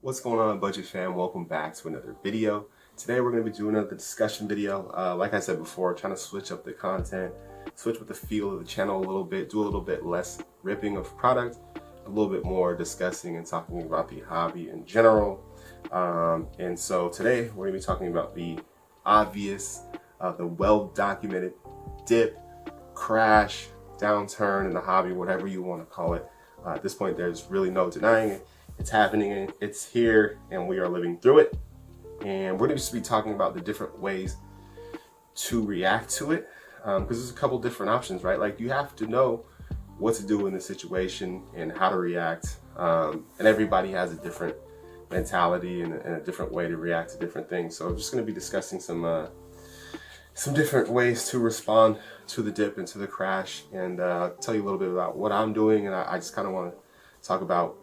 What's going on, budget fam? Welcome back to another video. Today we're going to be doing another discussion video. Like I said before, trying to switch up the content, switch with the feel of the channel a little bit, do a little bit less ripping of product, a little bit more discussing and talking about the hobby in general. And so today we're going to be talking about the obvious, the well-documented dip, crash, downturn in the hobby, whatever you want to call it. At this point, there's really no denying it. It's happening, it's here, and we are living through it. And we're going to just be talking about the different ways to react to it, because there's a couple different options, right? Like, you have to know what to do in the situation and how to react. And everybody has a different mentality and a different way to react to different things. So I'm just going to be discussing some different ways to respond to the dip and to the crash, and tell you a little bit about what I'm doing. And I just kind of want to talk about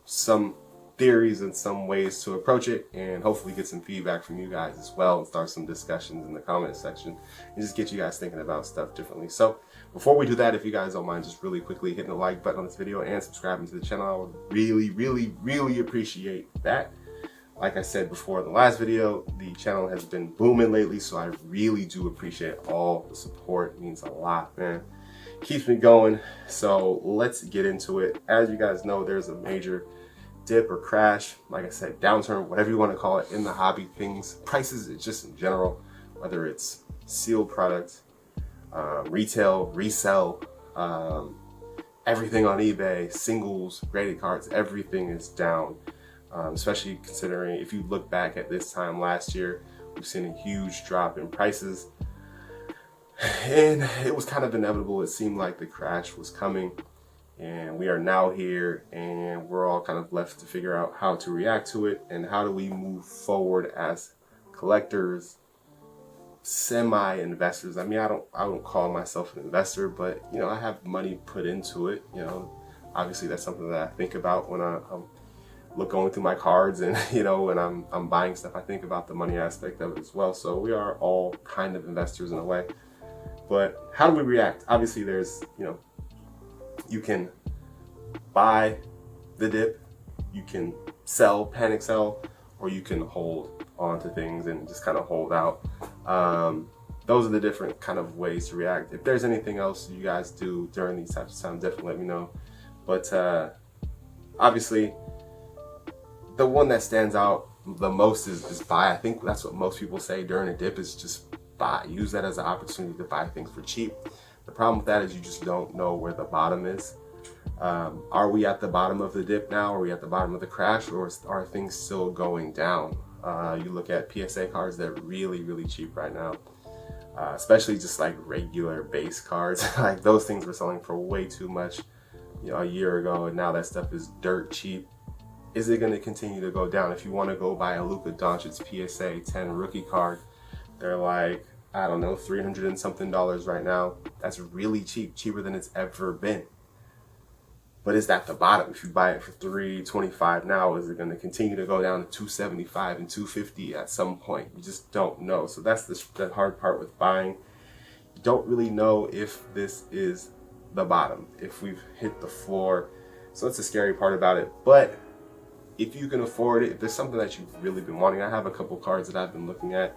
some theories and some ways to approach it, and hopefully get some feedback from you guys as well, and start some discussions in the comment section and just get you guys thinking about stuff differently. So before we do that, if you guys don't mind just really quickly hitting the like button on this video and subscribing to the channel, I would really appreciate that. Like I said before in the last video, the channel has been booming lately, so I really do appreciate all the support. It means a lot, man. Keeps me going. So let's get into it. As you guys know, there's a major dip or crash, like I said, downturn, whatever you want to call it, in the hobby things. Prices, just in general, whether it's sealed products, retail, resell, everything on eBay, singles, graded cards, everything is down. Especially considering if you look back at this time last year, we've seen a huge drop in prices. And it was kind of inevitable. It seemed like the crash was coming, and we are now here, and we're all kind of left to figure out how to react to it and how do we move forward as collectors, semi-investors. I mean, I don't call myself an investor, but I have money put into it. Obviously that's something that I think about when I'm going through my cards, and when I'm buying stuff, I think about the money aspect of it as well. So we are all kind of investors in a way. But how do we react? Obviously there's, you can buy the dip, you can sell, panic sell, or you can hold on to things and just kind of hold out. Those are the different kind of ways to react. If there's anything else you guys do during these types of times, definitely let me know. But obviously the one that stands out the most is buy. I think that's what most people say during a dip, is just buy. Use that as an opportunity to buy things for cheap. The problem with that is you just don't know where the bottom is. Are we at the bottom of the dip now? Are we at the bottom of the crash, or are things still going down? You look at PSA cards, they're really cheap right now, especially just like regular base cards. Like, those things were selling for way too much a year ago, and now that stuff is dirt cheap. Is it going to continue to go down? If you want to go buy a Luka Doncic PSA 10 rookie card, they're like, I don't know, $300 and something right now. That's really cheap, cheaper than it's ever been. But is that the bottom? If you buy it for $325 now, is it going to continue to go down to $275 and $250 at some point? You just don't know. So that's the hard part with buying. You don't really know if this is the bottom, if we've hit the floor. So that's the scary part about it. But if you can afford it, if there's something that you've really been wanting, I have a couple cards that I've been looking at,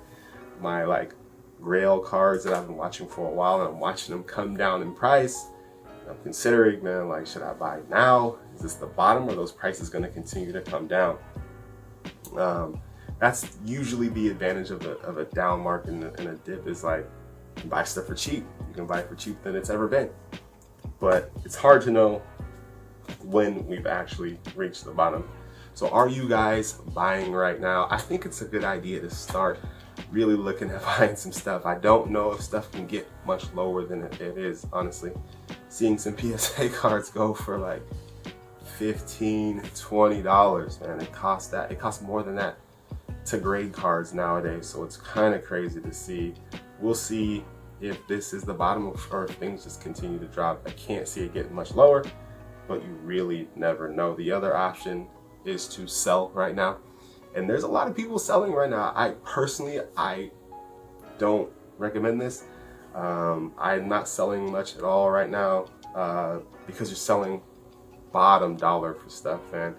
my Grail cards that I've been watching for a while, and I'm watching them come down in price. I'm considering, man, like, should I buy now? Is this the bottom, or are those prices going to continue to come down? That's usually the advantage of a down market and a dip, is like, you can buy stuff for cheap. You can buy it for cheaper than it's ever been. But it's hard to know when we've actually reached the bottom. So are you guys buying right now? I think it's a good idea to start really looking at buying some stuff. I don't know if stuff can get much lower than it is, honestly. Seeing some PSA cards go for like $15, $20, man. It costs that. It costs more than that to grade cards nowadays. So it's kind of crazy to see. We'll see if this is the bottom, or if things just continue to drop. I can't see it getting much lower, but you really never know. The other option is to sell right now, and there's a lot of people selling right now. I personally don't recommend this. I'm not selling much at all right now, because you're selling bottom dollar for stuff, man.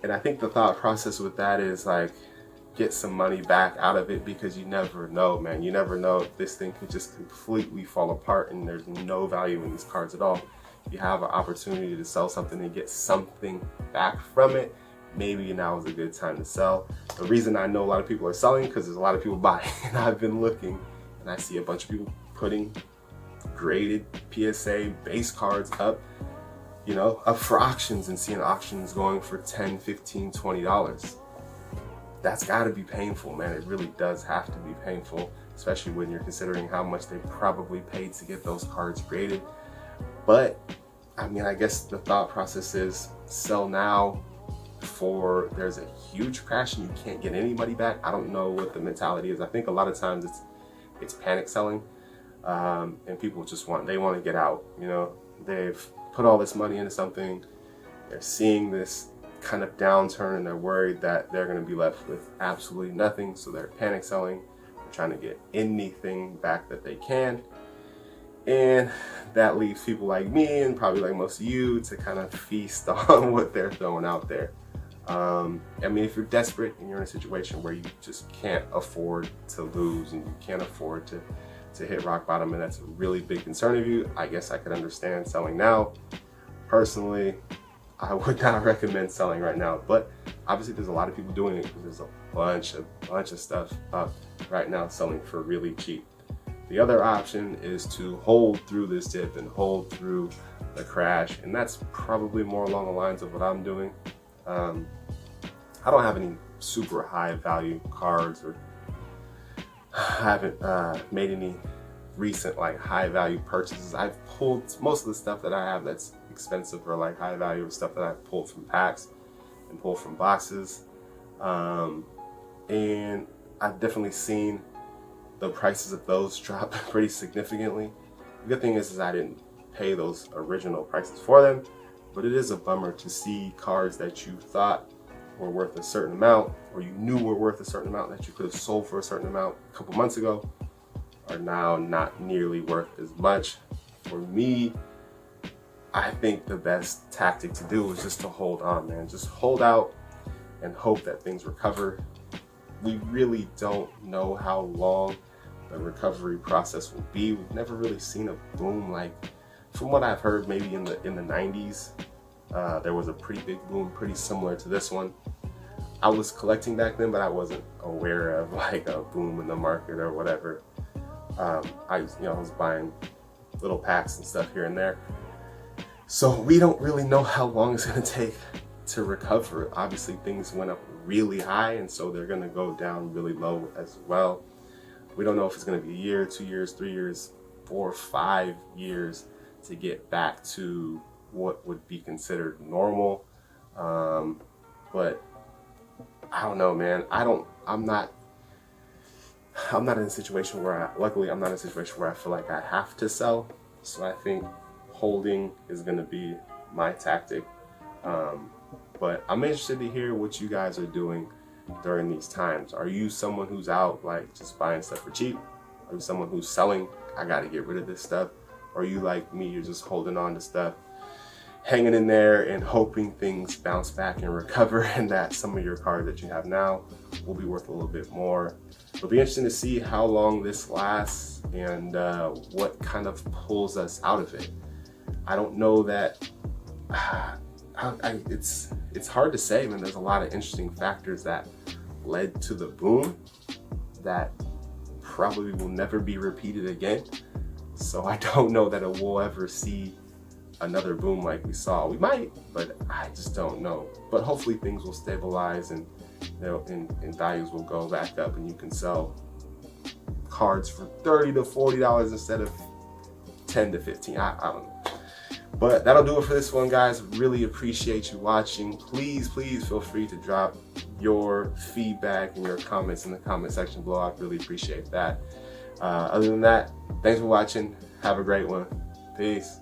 And I think the thought process with that is like, get some money back out of it, because you never know, man. You never know if this thing could just completely fall apart and there's no value in these cards at all. You have an opportunity to sell something and get something back from it. Maybe now is a good time to sell. The reason I know a lot of people are selling, because there's a lot of people buying. And I've been looking and I see a bunch of people putting graded PSA base cards up, you know, up for auctions, and seeing auctions going for $10, $15, $20. That's gotta be painful, man. It really does have to be painful, especially when you're considering how much they probably paid to get those cards graded. But I mean, I guess the thought process is sell now before there's a huge crash and you can't get any money back. I don't know what the mentality is. I think a lot of times it's panic selling, and people just want to get out. You know, they've put all this money into something, they're seeing this kind of downturn, and they're worried that they're going to be left with absolutely nothing, so they're panic selling. They're trying to get anything back that they can, and that leaves people like me, and probably like most of you, to kind of feast on what they're throwing out there. I mean, if you're desperate and you're in a situation where you just can't afford to lose and you can't afford to hit rock bottom, and that's a really big concern of you, I guess I could understand selling now. Personally, I would not recommend selling right now, but obviously there's a lot of people doing it, because there's a bunch of stuff up right now selling for really cheap. The other option is to hold through this dip and hold through the crash, and that's probably more along the lines of what I'm doing. I don't have any super high value cards, or I haven't made any recent like high value purchases. I've pulled most of the stuff that I have that's expensive or like high value stuff that I've pulled from packs and pulled from boxes, and I've definitely seen the prices of those drop pretty significantly. The good thing is I didn't pay those original prices for them, but it is a bummer to see cards that you thought were worth a certain amount, or you knew were worth a certain amount, that you could have sold for a certain amount a couple months ago, are now not nearly worth as much. For me, I think the best tactic to do is just to hold on, man. Just hold out and hope that things recover. We really don't know how long the recovery process will be. We've never really seen a boom like, from what I've heard, maybe in the 90s, there was a pretty big boom, pretty similar to this one. I was collecting back then, but I wasn't aware of like a boom in the market or whatever. I was buying little packs and stuff here and there. So we don't really know how long it's going to take to recover. Obviously things went up really high, and so they're going to go down really low as well. We don't know if it's going to be a year, 2 years, 3 years, 4, 5 years to get back to what would be considered normal. But I don't know, man. I'm not in a situation where luckily I'm not in a situation where I feel like I have to sell. So I think holding is going to be my tactic. But I'm interested to hear what you guys are doing during these times. Are you someone who's out like just buying stuff for cheap? Are you someone who's selling, I got to get rid of this stuff? Or are you like me, you're just holding on to stuff, hanging in there and hoping things bounce back and recover, and that some of your cards that you have now will be worth a little bit more? It'll be interesting to see how long this lasts and what kind of pulls us out of it. I don't know that, it's hard to say, man. There's a lot of interesting factors that led to the boom that probably will never be repeated again. So I don't know that we'll ever see another boom like we saw. We might, but I just don't know. But hopefully things will stabilize, and and values will go back up, and you can sell cards for $30 to $40 instead of $10 to $15. I don't know. But that'll do it for this one, guys. Really appreciate you watching. Please feel free to drop your feedback and your comments in the comment section below. I really appreciate that. Other than that, thanks for watching. Have a great one. Peace.